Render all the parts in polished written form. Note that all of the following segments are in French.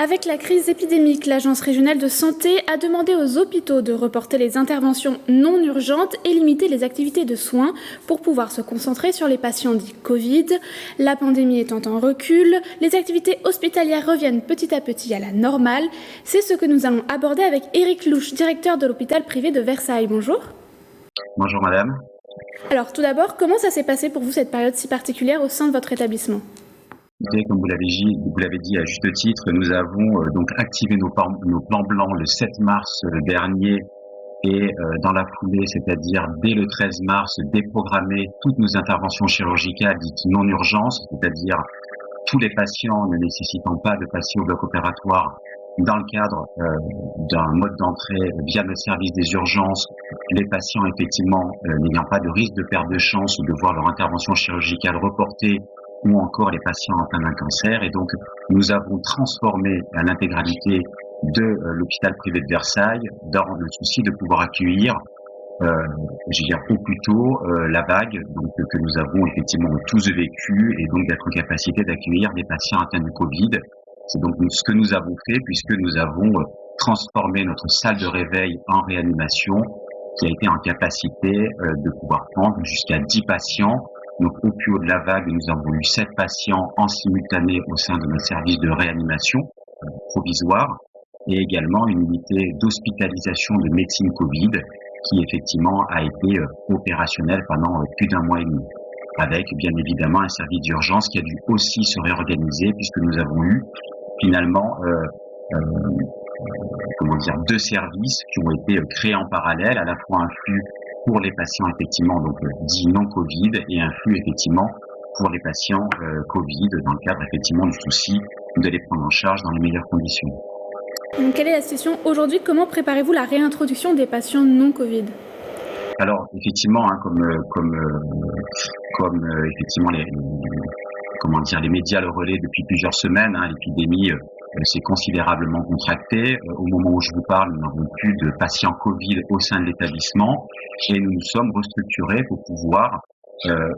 Avec la crise épidémique, l'Agence régionale de santé a demandé aux hôpitaux de reporter les interventions non urgentes et limiter les activités de soins pour pouvoir se concentrer sur les patients dits Covid. La pandémie étant en recul, les activités hospitalières reviennent petit à petit à la normale. C'est ce que nous allons aborder avec Éric Louche, directeur de l'hôpital privé de Versailles. Bonjour. Bonjour madame. Alors tout d'abord, comment ça s'est passé pour vous cette période si particulière au sein de votre établissement ? Comme vous l'avez dit à juste titre, nous avons donc activé nos plans blancs le 7 mars dernier et dans la foulée, c'est-à-dire dès le 13 mars, déprogrammé toutes nos interventions chirurgicales dites non urgences, c'est-à-dire tous les patients ne nécessitant pas de passer au bloc opératoire dans le cadre d'un mode d'entrée via notre service des urgences, les patients effectivement n'ayant pas de risque de perte de chance ou de voir leur intervention chirurgicale reportée, ou encore les patients atteints d'un cancer. Et donc, nous avons transformé l'intégralité de l'hôpital privé de Versailles dans le souci de pouvoir accueillir, au plus tôt la vague donc, que nous avons effectivement tous vécue et donc d'être en capacité d'accueillir des patients atteints du Covid. C'est donc ce que nous avons fait puisque nous avons transformé notre salle de réveil en réanimation qui a été en capacité de pouvoir prendre jusqu'à 10 patients. Donc, au plus haut de la vague, nous avons eu 7 patients en simultané au sein de notre service de réanimation provisoire et également une unité d'hospitalisation de médecine Covid qui effectivement a été opérationnelle pendant plus d'1 mois et demi, avec bien évidemment un service d'urgence qui a dû aussi se réorganiser puisque nous avons eu finalement 2 services qui ont été créés en parallèle, à la fois un flux pour les patients effectivement donc dits non Covid et un flux effectivement pour les patients Covid dans le cadre effectivement du souci de les prendre en charge dans les meilleures conditions. Donc, quelle est la situation aujourd'hui ? Comment préparez-vous la réintroduction des patients non Covid ? Alors effectivement, comme effectivement les médias le relaient depuis plusieurs semaines, l'épidémie s'est considérablement contractée. Au moment où je vous parle, nous n'avons plus de patients Covid au sein de l'établissement et nous nous sommes restructurés pour pouvoir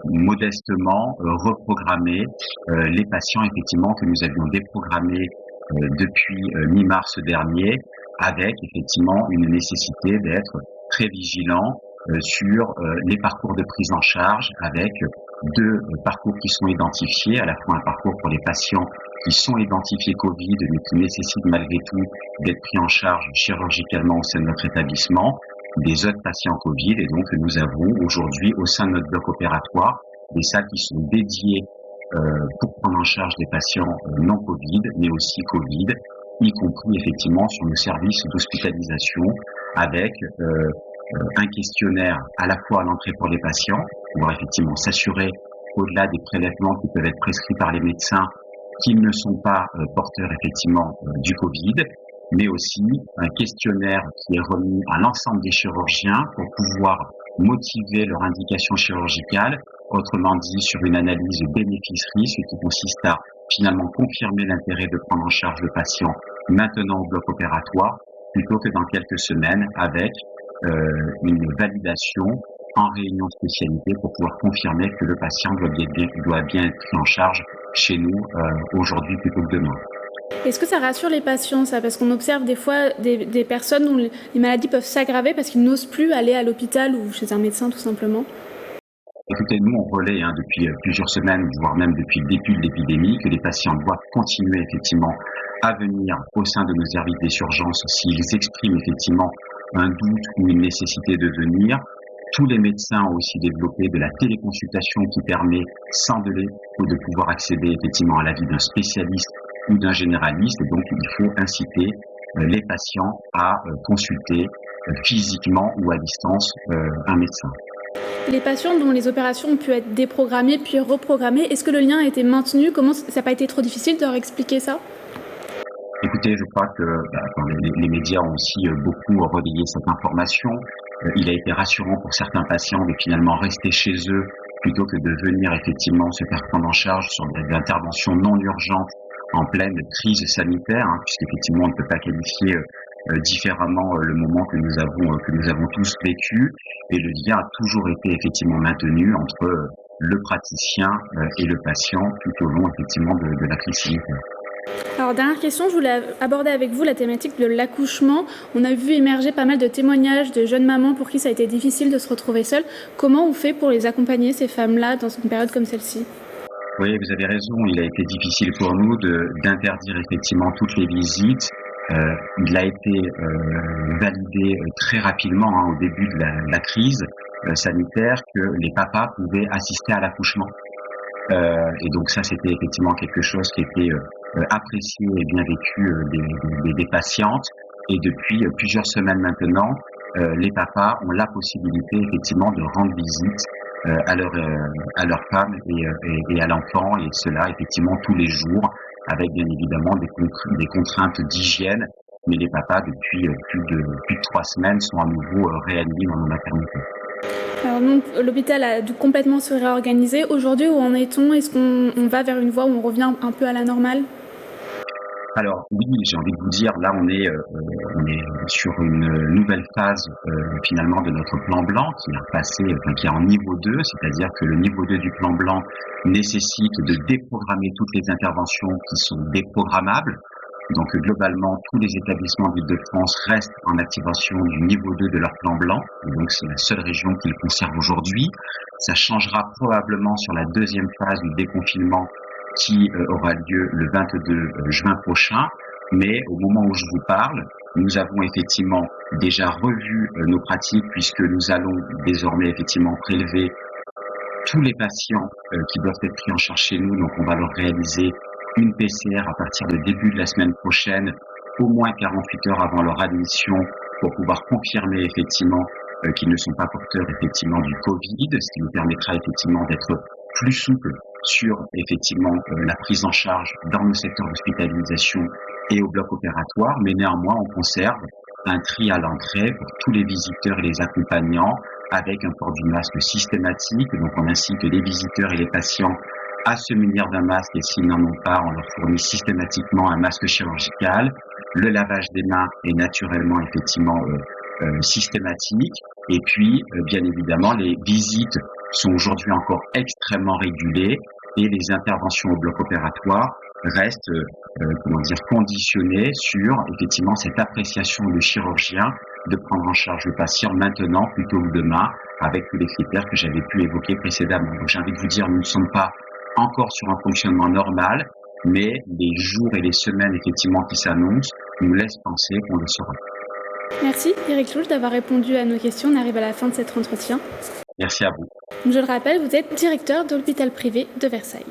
modestement reprogrammer les patients effectivement que nous avions déprogrammés depuis mi-mars dernier, avec effectivement une nécessité d'être très vigilant sur les parcours de prise en charge, avec 2 parcours qui sont identifiés, à la fois un parcours pour les patients qui sont identifiés Covid, mais qui nécessitent malgré tout d'être pris en charge chirurgicalement au sein de notre établissement, des autres patients Covid. Et donc, nous avons aujourd'hui au sein de notre bloc opératoire des salles qui sont dédiées pour prendre en charge des patients non Covid, mais aussi Covid, y compris effectivement sur nos services d'hospitalisation avec un questionnaire à la fois à l'entrée pour les patients, pour pouvoir effectivement s'assurer, au-delà des prélèvements qui peuvent être prescrits par les médecins, qu'ils ne sont pas porteurs effectivement du Covid, mais aussi un questionnaire qui est remis à l'ensemble des chirurgiens pour pouvoir motiver leur indication chirurgicale, autrement dit sur une analyse bénéfice-risque qui consiste à finalement confirmer l'intérêt de prendre en charge le patient maintenant au bloc opératoire plutôt que dans quelques semaines avec une validation en réunion spécialité pour pouvoir confirmer que le patient doit bien être pris en charge chez nous aujourd'hui plutôt que demain. Est-ce que ça rassure les patients, ça ? Parce qu'on observe des fois des personnes dont les maladies peuvent s'aggraver parce qu'ils n'osent plus aller à l'hôpital ou chez un médecin tout simplement. Écoutez, nous on relaie depuis plusieurs semaines, voire même depuis le début de l'épidémie, que les patients doivent continuer effectivement à venir au sein de nos services des urgences s'ils expriment effectivement un doute ou une nécessité de venir. Tous les médecins ont aussi développé de la téléconsultation qui permet, sans délai, de pouvoir accéder effectivement à l'avis d'un spécialiste ou d'un généraliste. Et donc, il faut inciter les patients à consulter physiquement ou à distance un médecin. Les patients dont les opérations ont pu être déprogrammées puis reprogrammées, est-ce que le lien a été maintenu ? Comment ça n'a pas été trop difficile de leur expliquer ça ? Écoutez, je crois que les médias ont aussi beaucoup relayé cette information. Il a été rassurant pour certains patients de finalement rester chez eux plutôt que de venir effectivement se faire prendre en charge sur des interventions non urgentes en pleine crise sanitaire, puisqu'effectivement on ne peut pas qualifier différemment le moment que nous avons tous vécu. Et le lien a toujours été effectivement maintenu entre le praticien et le patient tout au long effectivement de la crise sanitaire. Alors, dernière question, je voulais aborder avec vous la thématique de l'accouchement. On a vu émerger pas mal de témoignages de jeunes mamans pour qui ça a été difficile de se retrouver seules. Comment on fait pour les accompagner, ces femmes-là, dans une période comme celle-ci? Oui, vous avez raison, il a été difficile pour nous d'interdire effectivement toutes les visites. Il a été validé très rapidement au début de la crise sanitaire que les papas pouvaient assister à l'accouchement. Et donc ça, c'était effectivement quelque chose qui était apprécié et bien vécu des patientes. Et depuis plusieurs semaines maintenant, les papas ont la possibilité effectivement de rendre visite à leur femme et à l'enfant, et cela effectivement tous les jours, avec bien évidemment des contraintes d'hygiène. Mais les papas, depuis plus de 3 semaines, sont à nouveau réadmis dans nos maternités. Alors donc, l'hôpital a dû complètement se réorganiser. Aujourd'hui, où en est-on? Est-ce qu'on va vers une voie où on revient un peu à la normale? Alors oui, j'ai envie de vous dire, là on est sur une nouvelle phase finalement de notre plan blanc qui est repassé, qui est en niveau 2, c'est-à-dire que le niveau 2 du plan blanc nécessite de déprogrammer toutes les interventions qui sont déprogrammables. Donc globalement, tous les établissements d'Île-de-France restent en activation du niveau 2 de leur plan blanc. Et donc c'est la seule région qu'ils conservent aujourd'hui. Ça changera probablement sur la deuxième phase du déconfinement qui aura lieu le 22 juin prochain. Mais au moment où je vous parle, nous avons effectivement déjà revu nos pratiques, puisque nous allons désormais effectivement prélever tous les patients qui doivent être pris en charge chez nous. Donc on va leur réaliser une PCR à partir de début de la semaine prochaine, au moins 48 heures avant leur admission, pour pouvoir confirmer effectivement qu'ils ne sont pas porteurs effectivement du Covid, ce qui nous permettra effectivement d'être plus souple sur effectivement la prise en charge dans le secteur d'hospitalisation et au bloc opératoire. Mais néanmoins, on conserve un tri à l'entrée pour tous les visiteurs et les accompagnants, avec un port du masque systématique. Donc on incite les visiteurs et les patients à se munir d'un masque, et s'ils n'en ont pas, on leur fournit systématiquement un masque chirurgical. Le lavage des mains est naturellement effectivement systématique. Et puis, bien évidemment, les visites sont aujourd'hui encore extrêmement régulées, et les interventions au bloc opératoire restent conditionnées sur effectivement cette appréciation du chirurgien de prendre en charge le patient maintenant plutôt que demain, avec tous les critères que j'avais pu évoquer précédemment. Donc j'ai envie de vous dire, nous ne sommes pas encore sur un fonctionnement normal, mais les jours et les semaines effectivement qui s'annoncent nous laissent penser qu'on le sera. Merci Eric Louche d'avoir répondu à nos questions. On arrive à la fin de cet entretien. Merci à vous. Je le rappelle, vous êtes directeur de l'hôpital privé de Versailles.